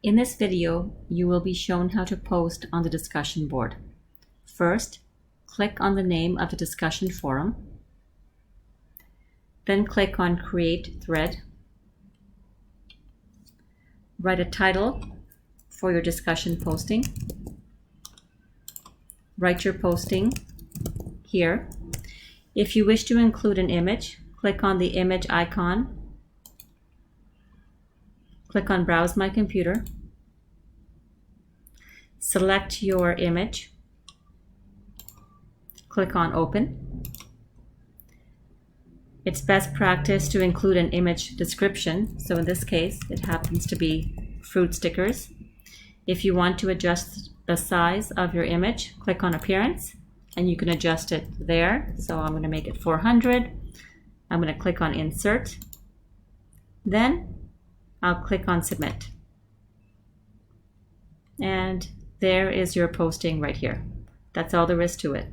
In this video, you will be shown how to post on the discussion board. First, click on the name of the discussion forum. Then click on Create Thread. Write a title for your discussion posting. Write your posting here. If you wish to include an image, click on the image icon. Click on Browse My Computer. Select your image. Click on Open. It's best practice to include an image description. So in this case, it happens to be fruit stickers. If you want to adjust the size of your image, click on Appearance, and you can adjust it there. So I'm going to make it 400. I'm going to click on Insert. Then I'll click on Submit. And there is your posting right here. That's all there is to it.